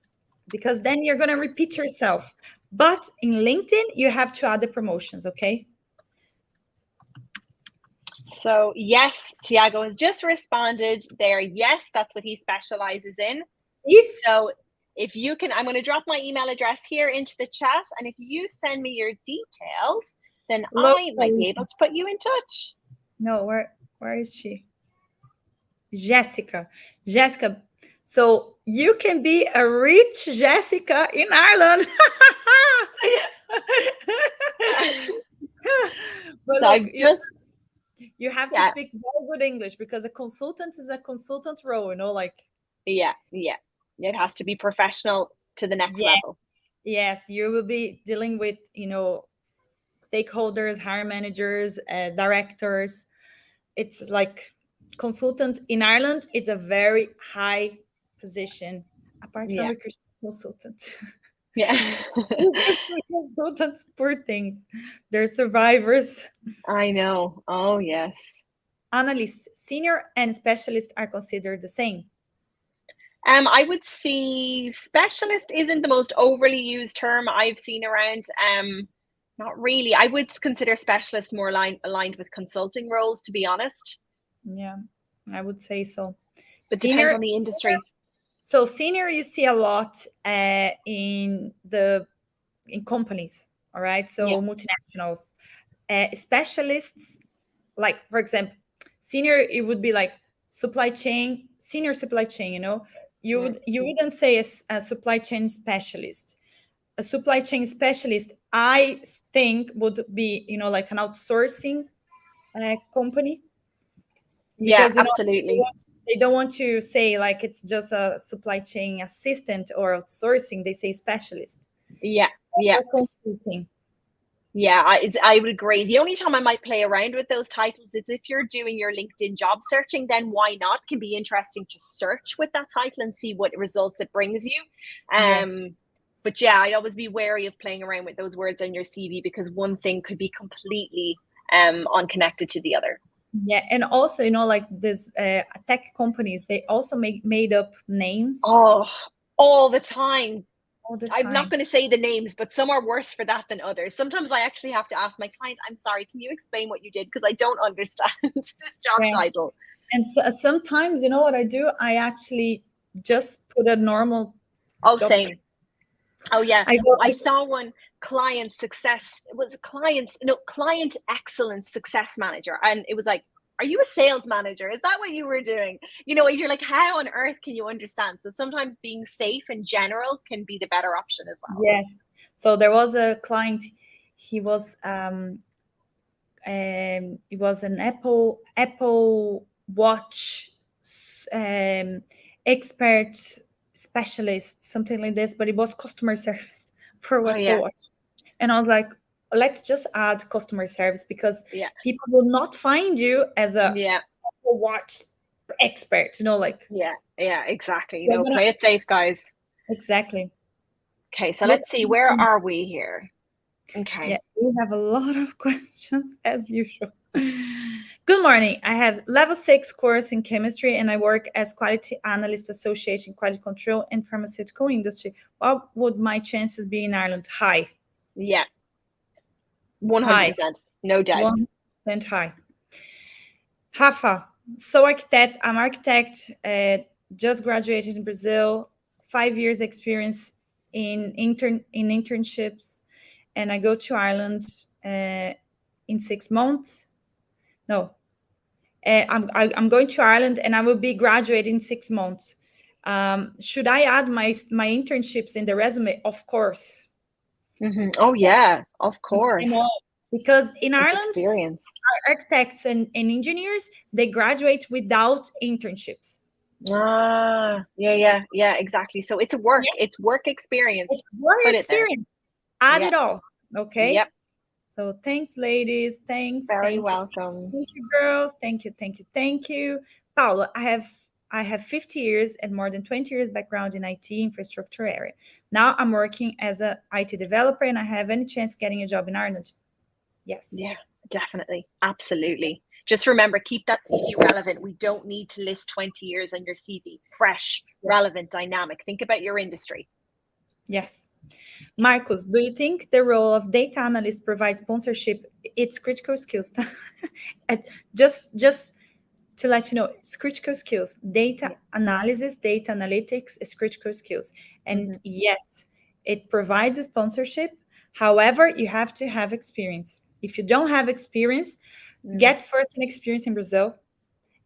because then you're going to repeat yourself. But in LinkedIn, you have to add the promotions, okay? So yes, Tiago has just responded there. Yes, that's what he specializes in. Yes. So if you can, I'm going to drop my email address here into the chat. And if you send me your details, then I might be able to put you in touch. No, where is she? Jessica. So you can be a rich Jessica in Ireland. But So look, I've just, you have to yeah, speak very good English, because a consultant is a consultant role, like. yeah, yeah. It has to be professional to the next Yes, level. yes, you will be dealing with, stakeholders, hiring managers, directors. It's like consultant in Ireland. It's a very high position, apart from Yeah, recruitment consultant. yeah. Recruitment consultants, poor things. They're survivors. I know. Oh, yes. Analysts, senior and specialist are considered the same. I would say specialist isn't the most overly used term I've seen around. Not really. I would consider specialist more aligned with consulting roles, to be honest. Yeah, I would say so. But depends Senior. on the industry. So senior, you see a lot in companies. All right, so Yeah. multinationals, specialists. Like, for example, senior, it would be like supply chain, senior supply chain. You wouldn't say a supply chain specialist. A supply chain specialist, I think, would be like an outsourcing company, Yeah, because absolutely. they don't want to say like it's just a supply chain assistant or outsourcing. They say specialist Yeah, yeah. or consulting. Yeah, I would agree. The only time I might play around with those titles is if you're doing your LinkedIn job searching, then why not? Can be interesting to search with that title and see what results it brings you. Yeah. But yeah, I'd always be wary of playing around with those words on your CV, because one thing could be completely unconnected to the other. Yeah, and also, like this tech companies, they also made up names Oh, all the time. all the I'm not time. going to say the names, but some are worse for that than others. Sometimes I actually have to ask my client, I'm sorry, can you explain what you did? Because I don't understand this job Yeah. title. And sometimes, what I do? I actually just put a normal Oh, job. same. Oh, yeah. I go, I saw one client success. It was client excellence success manager. And it was like, are you a sales manager? Is that what you were doing? You're like, how on earth can you understand? So sometimes being safe in general can be the better option as well. yes. So there was a client. He was it was an Apple Watch expert specialist, something like this, but it was customer service for Oh, Apple yeah. Watch. And I was like, let's just add customer service, because Yeah. people will not find you as a Yeah. Apple Watch expert, like. Yeah. Yeah. Exactly. We're gonna, Play it safe, guys. exactly. Okay. So Look, let's see. Where are we here? Okay. yeah, we have a lot of questions as usual. Good morning. I have level 6 course in chemistry, and I work as quality analyst association, quality control, and pharmaceutical industry. What would my chances be in Ireland? High. Yeah. High. 100%. No doubts. 1% high. Rafa, so architect. I'm architect. Just graduated in Brazil. 5 years experience in internships, and I go to Ireland in 6 months. No, I'm going to Ireland, and I will be graduating in 6 months. Should I add my internships in the resume? Of course. Mm-hmm. Oh, yeah, of course. Because in This Ireland, experience. architects and engineers, they graduate without internships. Yeah, exactly. So it's work experience. It's work Put experience. it there. Add it all. Okay. Yep. So thanks, ladies. Thanks. Very Thank you. welcome. Thank you, girls. Thank you. Thank you. Thank you. Paulo, I have 50 years and more than 20 years background in IT infrastructure area. Now I'm working as an IT developer, and I have any chance getting a job in Ireland? Yes. Yeah, definitely. Absolutely. Just remember, keep that CV relevant. We don't need to list 20 years on your CV. Fresh, relevant, dynamic. Think about your industry. Yes. Marcus, do you think the role of data analyst provides sponsorship? It's critical skills. just to let you know, it's critical skills. Data analysis, data analytics is critical skills. And yes, it provides a sponsorship. However, you have to have experience. If you don't have experience, get first an experience in Brazil,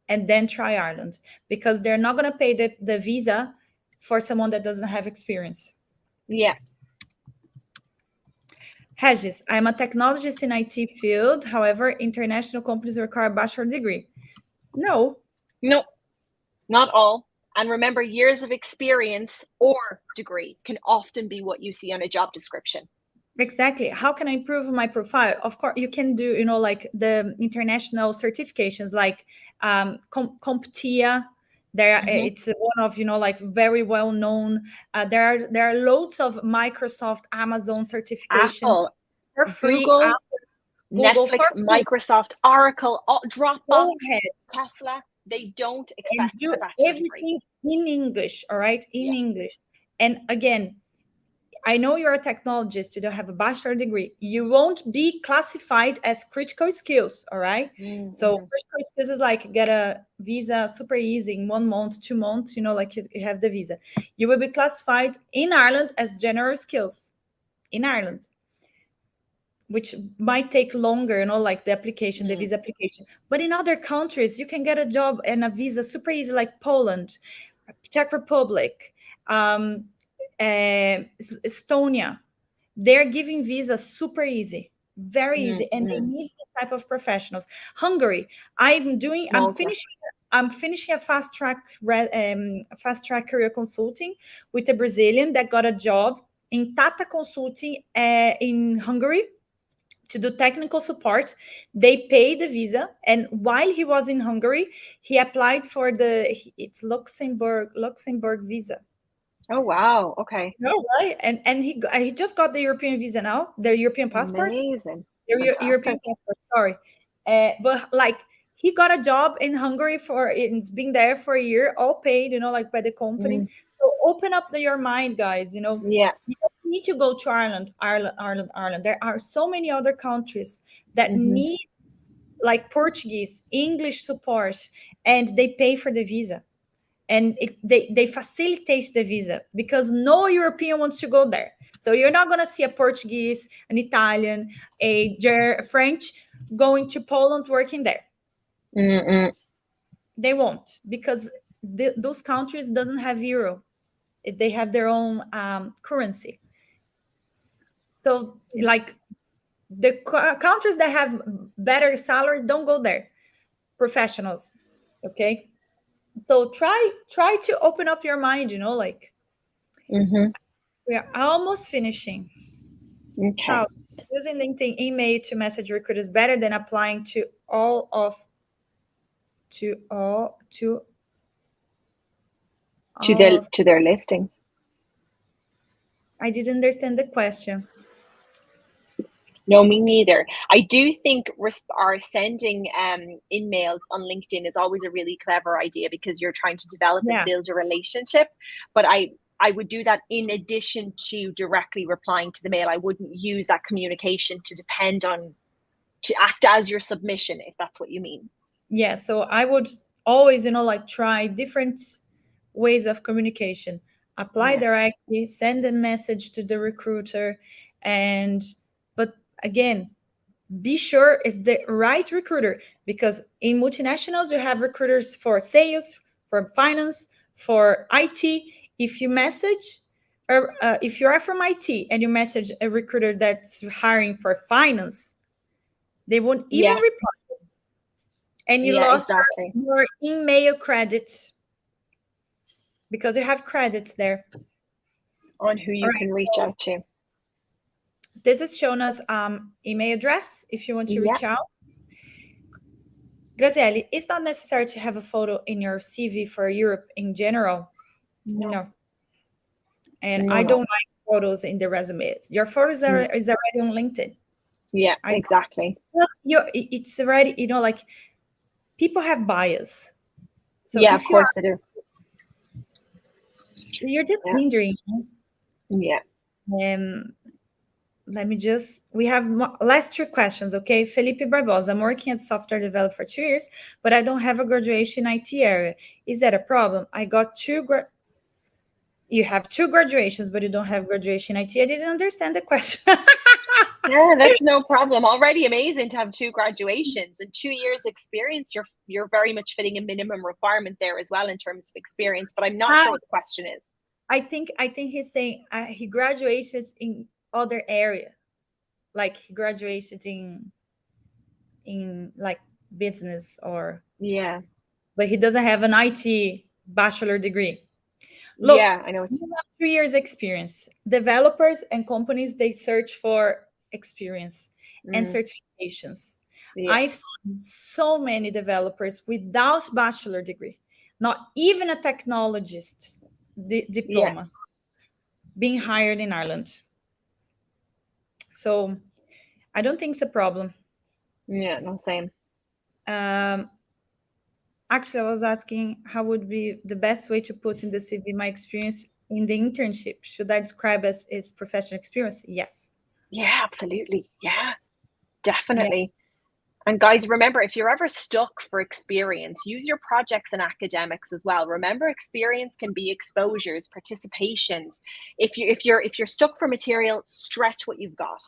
and then try Ireland, because they're not going to pay the visa for someone that doesn't have experience. Yeah. Regis, I'm a technologist in IT field. However, international companies require a bachelor degree. No, not all. And remember, years of experience or degree can often be what you see on a job description. exactly. How can I improve my profile? Of course, you can do, like the international certifications, like CompTIA. It's one of, like very well known. There are loads of Microsoft, Amazon certifications Apple, for free. Google, Google Netflix, for free. Microsoft, Oracle, Dropbox, Go ahead. Tesla. They don't And expect do a bachelor everything degree. in English, all right? In English. And again, I know you're a technologist, you don't have a bachelor degree. You won't be classified as critical skills, all right? So critical skills is like get a visa super easy in 1 month, 2 months, like you have the visa. You will be classified in Ireland as general skills in Ireland, which might take longer, like the application, the visa application. But in other countries, you can get a job and a visa super easy, like Poland, Czech Republic, Estonia. They're giving visas super easy, very easy, and they need this type of professionals. Hungary, I'm finishing a fast track career consulting with a Brazilian that got a job in Tata Consulting in Hungary to do technical support. They paid the visa, and while he was in Hungary, he applied for it's Luxembourg visa. Oh wow! Okay. No, right, and he just got the European visa now, the European passport. Amazing. European passport. Sorry, but like he got a job in Hungary it's been there for a year, all paid, like by the company. So open up your mind, guys. Yeah. You don't need to go to Ireland. There are so many other countries that need like Portuguese, English support, and they pay for the visa. And they facilitate the visa because no European wants to go there. So you're not going to see a Portuguese, an Italian, a French going to Poland working there. They won't, because those countries doesn't have euro. They have their own currency. So like the countries that have better salaries don't go there. Professionals, okay? So try to open up your mind, like we are almost finishing. Okay. Using LinkedIn email to message recruiters better than applying to their listings. I didn't understand the question. No, me neither. I do think sending emails on LinkedIn is always a really clever idea because you're trying to develop and build a relationship. But I would do that in addition to directly replying to the mail. I wouldn't use that communication to act as your submission, if that's what you mean. Yeah, so I would always, like try different ways of communication. Apply directly, send a message to the recruiter, but again, be sure it's the right recruiter, because in multinationals you have recruiters for sales, for finance, for IT. If you message, or if you are from IT and you message a recruiter that's hiring for finance, they won't even reply, and you lost your email credits because you have credits there on who you can reach out to. This is showing us email address if you want to reach out. Grazielli, it's not necessary to have a photo in your CV for Europe in general. No. And I don't like photos in the resumes. Your photos is already on LinkedIn. Yeah, exactly. It's already, like people have bias. So of course they do. You're just hindering. Yeah. We have last 2 questions, okay? Felipe Barbosa, I'm working as a software developer for 2 years, but I don't have a graduation IT area. Is that a problem? I got 2 You have 2 graduations, but you don't have graduation IT. I didn't understand the question. Yeah, that's no problem. Already amazing to have 2 graduations and 2 years experience. You're very much fitting a minimum requirement there as well in terms of experience, but I'm not sure what the question is. I think he's saying he graduated in other area, like he graduated in like business or Yeah. but he doesn't have an IT bachelor degree. Look, yeah, I know. you have 2 years experience. Developers and companies, they search for experience and certifications. Yeah. I've seen so many developers without bachelor degree, not even a technologist diploma, being hired in Ireland. So I don't think it's a problem. Yeah, no, same. Actually, I was asking how would be the best way to put in the CV my experience in the internship. Should I describe as professional experience? Yes. Yeah, absolutely. Yeah, definitely. And guys, remember, if you're ever stuck for experience, use your projects and academics as well. Remember, experience can be exposures, participations. If you're stuck for material, stretch what you've got.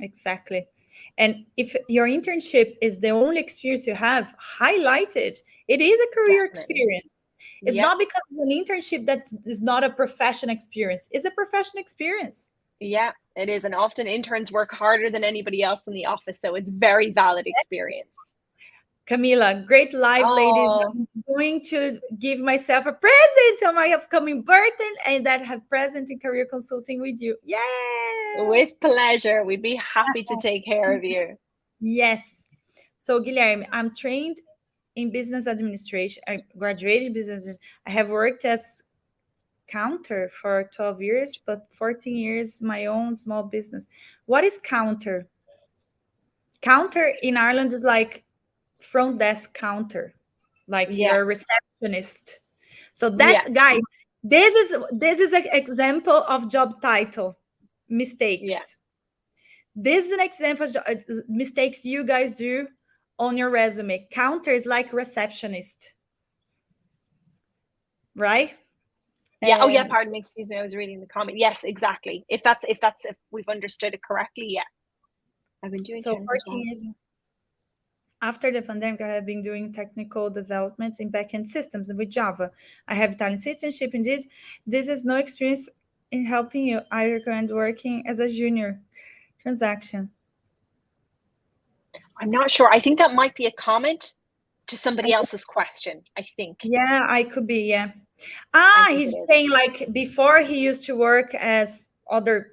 Exactly. And if your internship is the only experience you have, highlight it. It is a career experience. It's not because it's an internship that is not a professional experience. It's a professional experience. Yeah, it is. And often interns work harder than anybody else in the office. So it's very valid experience. Camila, great live, ladies. I'm going to give myself a present on my upcoming birthday and that have present in career consulting with you. Yeah. With pleasure. We'd be happy to take care of you. Yes. So, Guilherme, I'm trained in business administration. I graduated in business administration. I have worked as counter for 12 years, but 14 years my own small business. What is counter? Counter in Ireland is like front desk counter, like you're a receptionist. So that's guys, this is an example of job title mistakes. This is an example of mistakes you guys do on your resume. Counter is like receptionist, right? Yeah. Oh, yeah. Pardon me. Excuse me. I was reading the comment. Yes, exactly. If we've understood it correctly, yeah. I've been doing 14 years. After the pandemic, I have been doing technical development in backend systems with Java. I have Italian citizenship. Indeed, this is no experience in helping you. I recommend working as a junior transaction. I'm not sure. I think that might be a comment to somebody else's question, I think. Yeah, I could be, yeah. He's saying like before he used to work as other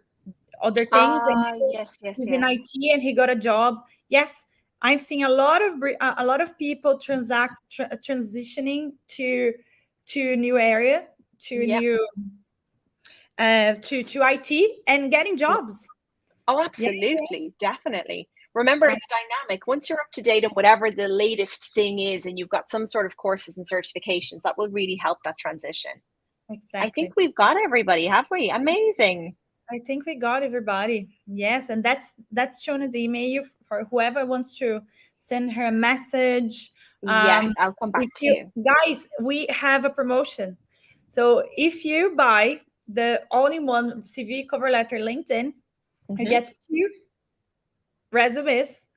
things. Yes. He's in IT and he got a job. Yes, I've seen a lot of people transitioning to new area, to new to IT and getting jobs. Oh, absolutely, definitely. Remember, it's dynamic. Once you're up to date on whatever the latest thing is and you've got some sort of courses and certifications, that will really help that transition. Exactly. I think we've got everybody, have we? Amazing. I think we got everybody. Yes, and that's shown as email for whoever wants to send her a message. Yes, I'll come back to you. Guys, we have a promotion. So if you buy the all-in-one CV cover letter LinkedIn, you get 2 resumes,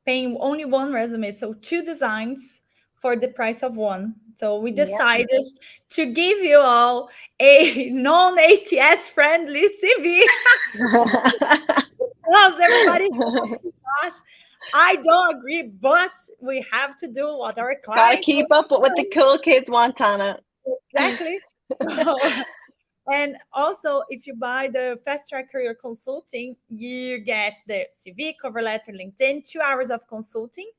paying only 1 resume. So 2 designs for the price of 1. So we decided to give you all a non-ATS friendly CV. Because everybody, gosh, I don't agree, but we have to do what our clients gotta keep up with what the cool kids want, Tana. Exactly. And also, if you buy the Fast Track Career Consulting, you get the CV, cover letter, LinkedIn, 2 hours of consulting.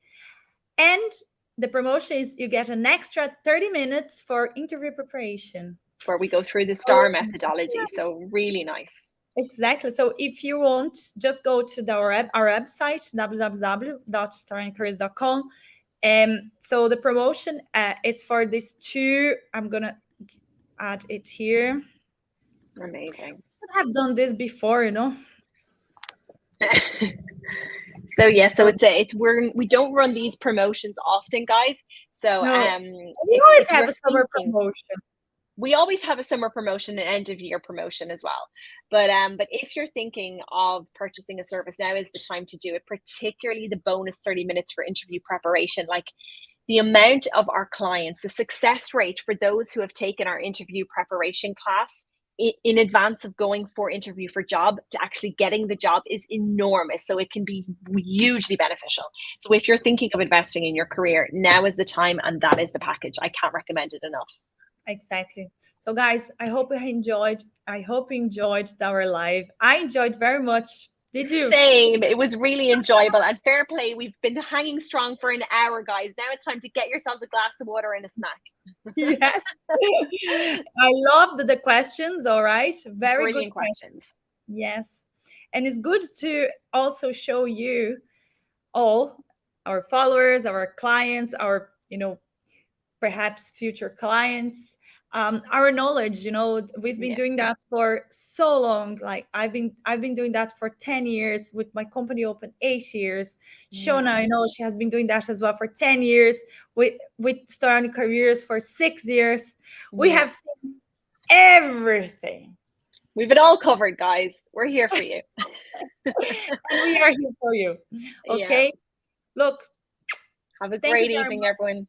And the promotion is you get an extra 30 minutes for interview preparation. Where we go through the STAR methodology. So really nice. Exactly. So if you want, just go to our website, www.storanicareers.com. So the promotion is for these 2. I'm going to add it here. Amazing. I have done this before, you know. So we don't run these promotions often, guys. So we always have a summer promotion. We always have a summer promotion and end of year promotion as well. But if you're thinking of purchasing a service, now is the time to do it, particularly the bonus 30 minutes for interview preparation. Like, the amount of our clients, the success rate for those who have taken our interview preparation class in advance of going for interview for job to actually getting the job is enormous. So it can be hugely beneficial. So if you're thinking of investing in your career, now is the time, and that is the package. I can't recommend it enough. Exactly. So guys, I hope you enjoyed. I hope you enjoyed our live. I enjoyed very much. Did you? Same. It was really enjoyable, and fair play. We've been hanging strong for an hour, guys. Now it's time to get yourselves a glass of water and a snack. Yes. I loved the questions. All right. Very Brilliant good questions. Yes. And it's good to also show you all, our followers, our clients, our, perhaps future clients, our knowledge. We've been doing that for so long. Like I've been doing that for 10 years with my company open 8 years. Shona, I know she has been doing that as well for 10 years, with Storani Careers for 6 years. We have seen everything. We've it all covered, guys. We're here for you. And we are here for you. Okay. Look, have a great evening, everyone.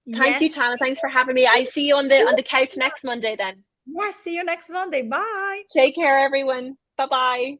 Yes. Thank you, Tana. Thanks for having me. I see you on the couch next Monday then. Yeah, see you next Monday. Bye. Take care, everyone. Bye-bye.